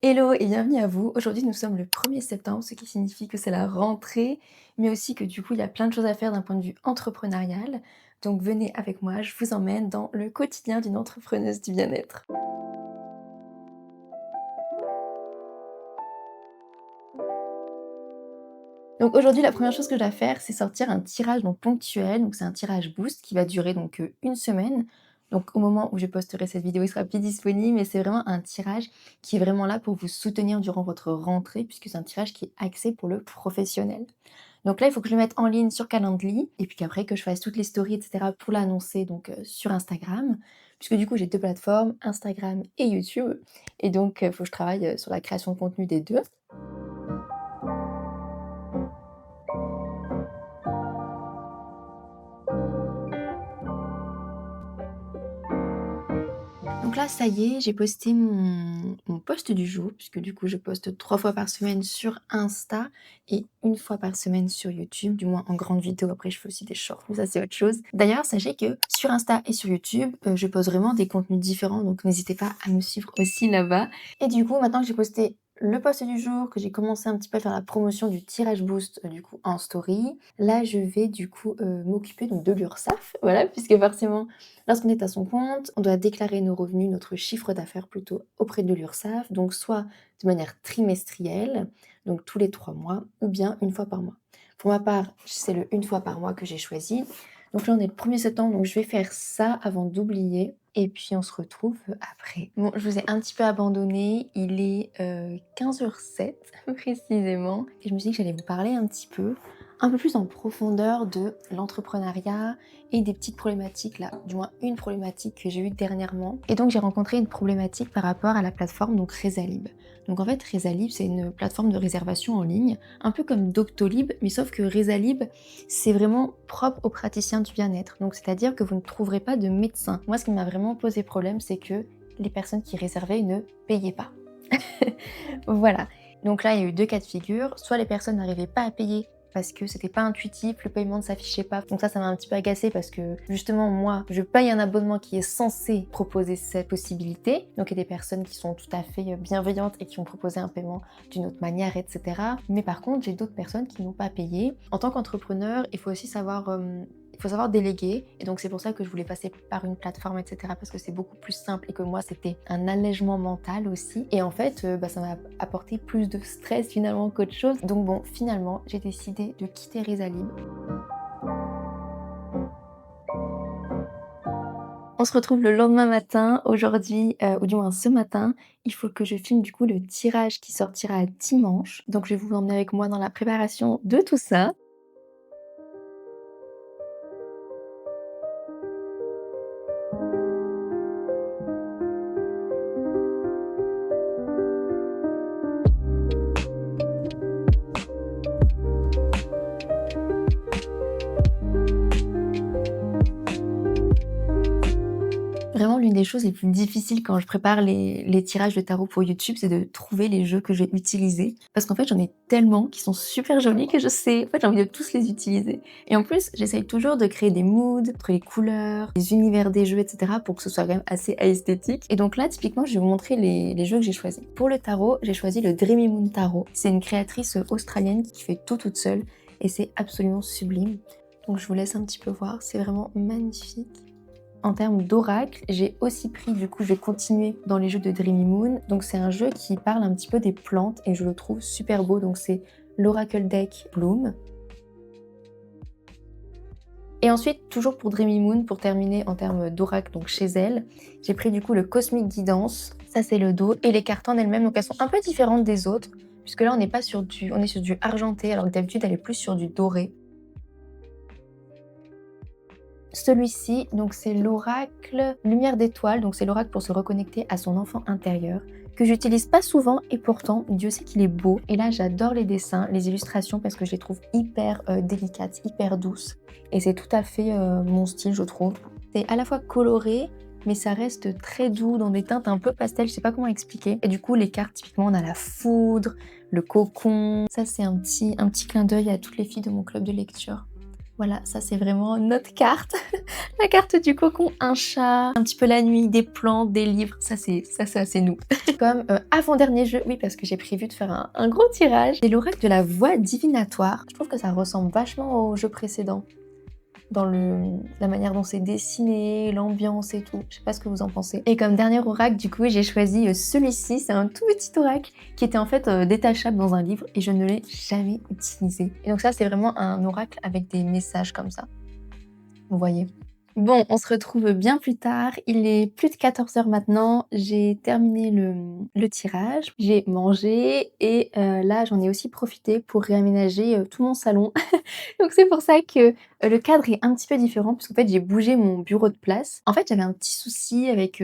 Hello et bienvenue à vous. Aujourd'hui, nous sommes le 1er septembre, ce qui signifie que c'est la rentrée, mais aussi que du coup, il y a plein de choses à faire d'un point de vue entrepreneurial. Donc venez avec moi, je vous emmène dans le quotidien d'une entrepreneuse du bien-être. Donc aujourd'hui, la première chose que je dois faire, c'est sortir un tirage donc ponctuel. Donc c'est un tirage boost qui va durer donc 1 semaine. Donc au moment où je posterai cette vidéo, il sera plus disponible, mais c'est vraiment un tirage qui est vraiment là pour vous soutenir durant votre rentrée, puisque c'est un tirage qui est axé pour le professionnel. Donc là, il faut que je le mette en ligne sur Calendly et puis qu'après que je fasse toutes les stories et cetera pour l'annoncer donc sur Instagram. Puisque du coup, j'ai 2 plateformes, Instagram et YouTube et donc il faut que je travaille, sur la création de contenu des 2. Donc là, ça y est, j'ai posté mon post du jour, puisque du coup, je poste 3 fois par semaine sur Insta et 1 fois par semaine sur YouTube, du moins en grande vidéo. Après, je fais aussi des shorts, mais ça, c'est autre chose. D'ailleurs, sachez que sur Insta et sur YouTube, je poste vraiment des contenus différents, donc n'hésitez pas à me suivre aussi là-bas. Et du coup, maintenant que j'ai posté le post du jour, que j'ai commencé un petit peu à faire la promotion du tirage boost, du coup, en story, là, je vais du coup, m'occuper donc de l'URSSAF, voilà, puisque forcément, lorsqu'on est à son compte, on doit déclarer nos revenus, notre chiffre d'affaires plutôt, auprès de l'URSSAF, donc soit de manière trimestrielle, donc tous les 3 mois, ou bien 1 fois par mois. Pour ma part, c'est le 1 fois par mois que j'ai choisi. Donc là, on est le 1er septembre, donc je vais faire ça avant d'oublier et puis on se retrouve après. Bon, je vous ai un petit peu abandonné, il est 15h07 précisément et je me suis dit que j'allais vous parler un peu plus en profondeur de l'entrepreneuriat et des petites problématiques là, du moins une problématique que j'ai eue dernièrement. Et donc j'ai rencontré une problématique par rapport à la plateforme donc Rezalib. Donc en fait Rezalib c'est une plateforme de réservation en ligne, un peu comme Doctolib, mais sauf que Rezalib c'est vraiment propre aux praticiens du bien-être. Donc c'est-à-dire que vous ne trouverez pas de médecin. Moi ce qui m'a vraiment posé problème c'est que les personnes qui réservaient ne payaient pas. Voilà. Donc là, il y a eu 2 cas de figure. Soit les personnes n'arrivaient pas à payer parce que c'était pas intuitif, le paiement ne s'affichait pas. Donc ça m'a un petit peu agacée parce que justement, moi, je paye un abonnement qui est censé proposer cette possibilité. Donc il y a des personnes qui sont tout à fait bienveillantes et qui ont proposé un paiement d'une autre manière, etc. Mais par contre, j'ai d'autres personnes qui n'ont pas payé. En tant qu'entrepreneur, il faut aussi savoir déléguer et donc c'est pour ça que je voulais passer par une plateforme, etc. parce que c'est beaucoup plus simple et que moi, c'était un allègement mental aussi. Et en fait, ça m'a apporté plus de stress finalement qu'autre chose. Donc bon, finalement, j'ai décidé de quitter Rezalib. On se retrouve le lendemain matin. Aujourd'hui, ou du moins ce matin, il faut que je filme du coup le tirage qui sortira dimanche. Donc je vais vous emmener avec moi dans la préparation de tout ça. Vraiment, l'une des choses les plus difficiles quand je prépare les tirages de tarot pour YouTube, c'est de trouver les jeux que je vais utiliser. Parce qu'en fait, j'en ai tellement qui sont super jolis que je sais, en fait, j'ai envie de tous les utiliser. Et en plus, j'essaye toujours de créer des moods, entre les couleurs, les univers des jeux, etc. pour que ce soit quand même assez esthétique. Et donc là, typiquement, je vais vous montrer les jeux que j'ai choisis. Pour le tarot, j'ai choisi le Dreamy Moon Tarot. C'est une créatrice australienne qui fait tout toute seule et c'est absolument sublime. Donc je vous laisse un petit peu voir, c'est vraiment magnifique. En termes d'oracle, j'ai aussi pris, du coup, je vais continuer dans les jeux de Dreamy Moon. Donc c'est un jeu qui parle un petit peu des plantes et je le trouve super beau. Donc c'est l'Oracle Deck Bloom. Et ensuite, toujours pour Dreamy Moon, pour terminer en termes d'oracle, donc chez elle, j'ai pris du coup le Cosmic Guidance. Ça c'est le dos et les cartes en elles-mêmes, donc elles sont un peu différentes des autres, puisque là on est sur du argenté, alors que d'habitude elle est plus sur du doré. Celui-ci, donc c'est l'oracle Lumière d'étoile, donc c'est l'oracle pour se reconnecter à son enfant intérieur, que j'utilise pas souvent et pourtant Dieu sait qu'il est beau. Et là j'adore les dessins, les illustrations parce que je les trouve hyper délicates, hyper douces. Et c'est tout à fait mon style je trouve. C'est à la fois coloré, mais ça reste très doux dans des teintes un peu pastel, je sais pas comment expliquer. Et du coup les cartes typiquement on a la foudre, le cocon. Ça c'est un petit clin d'œil à toutes les filles de mon club de lecture. Voilà, ça c'est vraiment notre carte. La carte du cocon, un chat, un petit peu la nuit, des plantes, des livres, ça c'est assez nous. Comme, avant-dernier jeu, oui parce que j'ai prévu de faire un gros tirage, c'est l'oracle de la voix divinatoire. Je trouve que ça ressemble vachement au jeu précédent. Dans la manière dont c'est dessiné, l'ambiance et tout. Je sais pas ce que vous en pensez. Et comme dernier oracle, du coup, j'ai choisi celui-ci. C'est un tout petit oracle qui était en fait détachable dans un livre et je ne l'ai jamais utilisé. Et donc ça, c'est vraiment un oracle avec des messages comme ça. Vous voyez. Bon, on se retrouve bien plus tard. Il est plus de 14 h maintenant. J'ai terminé le tirage. J'ai mangé et là, j'en ai aussi profité pour réaménager tout mon salon. Donc c'est pour ça que le cadre est un petit peu différent puisqu'en fait, j'ai bougé mon bureau de place. En fait, j'avais un petit souci avec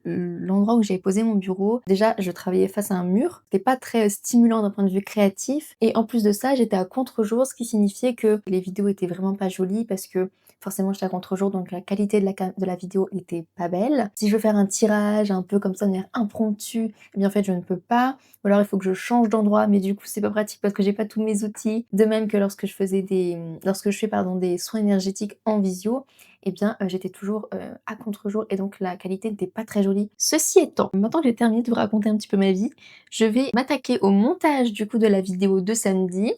l'endroit où j'avais posé mon bureau. Déjà, je travaillais face à un mur. C'était pas très stimulant d'un point de vue créatif. Et en plus de ça, j'étais à contre-jour, ce qui signifiait que les vidéos étaient vraiment pas jolies parce que forcément, j'étais à contre-jour, donc la qualité de la vidéo était pas belle. Si je veux faire un tirage un peu comme ça de manière impromptue, eh bien en fait, je ne peux pas. Ou alors il faut que je change d'endroit, mais du coup, c'est pas pratique parce que j'ai pas tous mes outils. De même que lorsque je fais pardon, des soins énergétiques en visio, eh bien, j'étais toujours, à contre-jour et donc la qualité n'était pas très jolie. Ceci étant, maintenant que j'ai terminé de vous raconter un petit peu ma vie, je vais m'attaquer au montage du coup de la vidéo de samedi.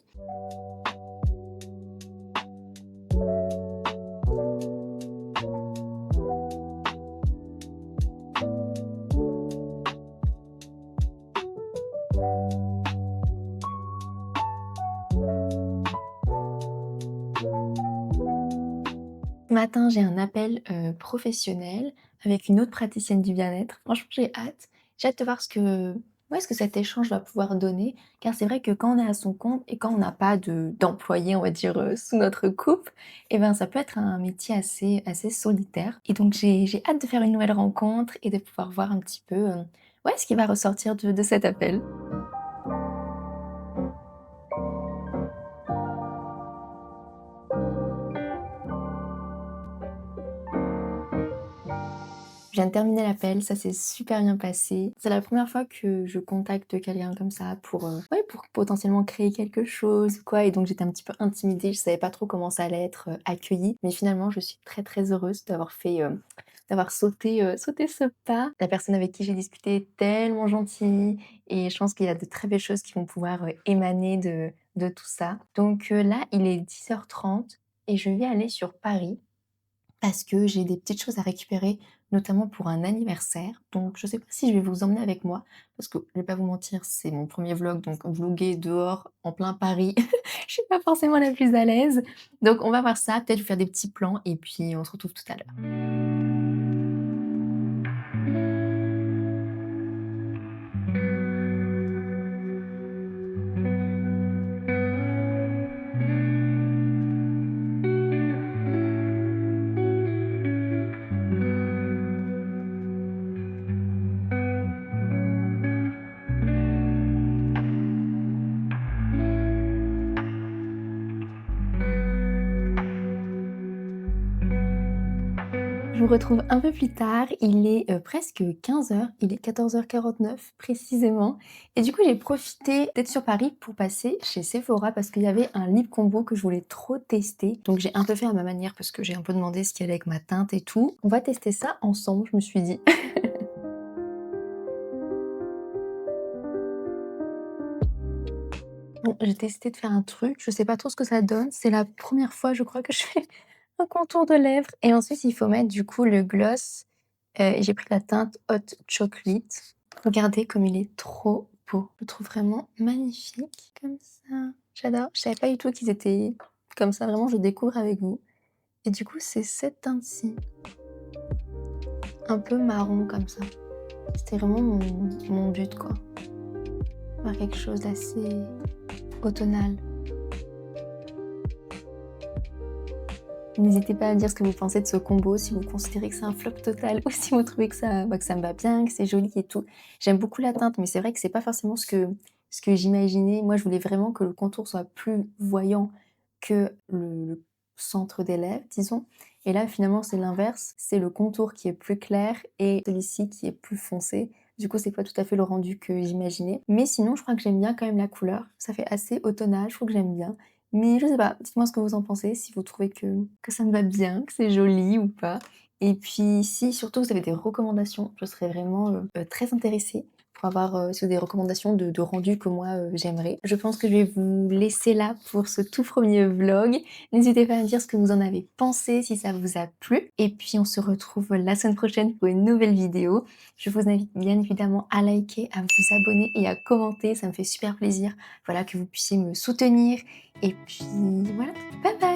Ce matin, j'ai un appel, professionnel avec une autre praticienne du bien-être. Franchement, j'ai hâte. J'ai hâte de voir ce que cet échange va pouvoir donner, car c'est vrai que quand on est à son compte et quand on n'a pas d'employé, on va dire, sous notre coupe, et ben, ça peut être un métier assez solitaire et donc j'ai hâte de faire une nouvelle rencontre et de pouvoir voir un petit peu, ouais, ce qui va ressortir de cet appel. Je viens de terminer l'appel, ça s'est super bien passé. C'est la première fois que je contacte quelqu'un comme ça pour, ouais, pour potentiellement créer quelque chose ou quoi et donc j'étais un petit peu intimidée, je savais pas trop comment ça allait être, accueilli. Mais finalement, je suis très, très heureuse d'avoir fait, d'avoir sauté ce pas. La personne avec qui j'ai discuté est tellement gentille et je pense qu'il y a de très belles choses qui vont pouvoir, émaner de tout ça. Donc, là, il est 10 h 30 et je vais aller sur Paris parce que j'ai des petites choses à récupérer, notamment pour un anniversaire. Donc je sais pas si je vais vous emmener avec moi, parce que je vais pas vous mentir, c'est mon premier vlog, donc vlogger dehors en plein Paris, je suis pas forcément la plus à l'aise. Donc on va voir ça, peut-être je vais faire des petits plans et puis on se retrouve tout à l'heure. Je vous retrouve un peu plus tard, il est, presque 15 h, il est 14 h 49 précisément et du coup j'ai profité d'être sur Paris pour passer chez Sephora parce qu'il y avait un lip combo que je voulais trop tester. Donc j'ai un peu fait à ma manière parce que j'ai un peu demandé ce qu'il y allait avec ma teinte et tout. On va tester ça ensemble, je me suis dit. Bon, j'ai testé de faire un truc, je sais pas trop ce que ça donne, c'est la première fois je crois que je fais un contour de lèvres et ensuite il faut mettre du coup le gloss, et j'ai pris la teinte Hot Chocolate. Regardez comme il est trop beau. Je le trouve vraiment magnifique comme ça. J'adore. Je savais pas du tout qu'ils étaient comme ça, vraiment je découvre avec vous et du coup c'est cette teinte-ci, un peu marron comme ça. C'était vraiment mon but quoi, faire quelque chose d'assez automnal. N'hésitez pas à me dire ce que vous pensez de ce combo, si vous considérez que c'est un flop total ou si vous trouvez que ça me va bien, que c'est joli et tout. J'aime beaucoup la teinte, mais c'est vrai que c'est pas forcément ce que j'imaginais. Moi, je voulais vraiment que le contour soit plus voyant que le centre des lèvres, disons. Et là, finalement, c'est l'inverse. C'est le contour qui est plus clair et celui-ci qui est plus foncé. Du coup, c'est pas tout à fait le rendu que j'imaginais. Mais sinon, je crois que j'aime bien quand même la couleur. Ça fait assez automnal, je trouve que j'aime bien. Mais je sais pas, dites-moi ce que vous en pensez, si vous trouvez que ça me va bien, que c'est joli ou pas. Et puis si surtout vous avez des recommandations, je serais vraiment, très intéressée pour avoir, si vous avez des recommandations de rendus que moi, j'aimerais. Je pense que je vais vous laisser là pour ce tout premier vlog. N'hésitez pas à me dire ce que vous en avez pensé, si ça vous a plu. Et puis on se retrouve la semaine prochaine pour une nouvelle vidéo. Je vous invite bien évidemment à liker, à vous abonner et à commenter, ça me fait super plaisir, voilà, que vous puissiez me soutenir. Et puis voilà, bye bye!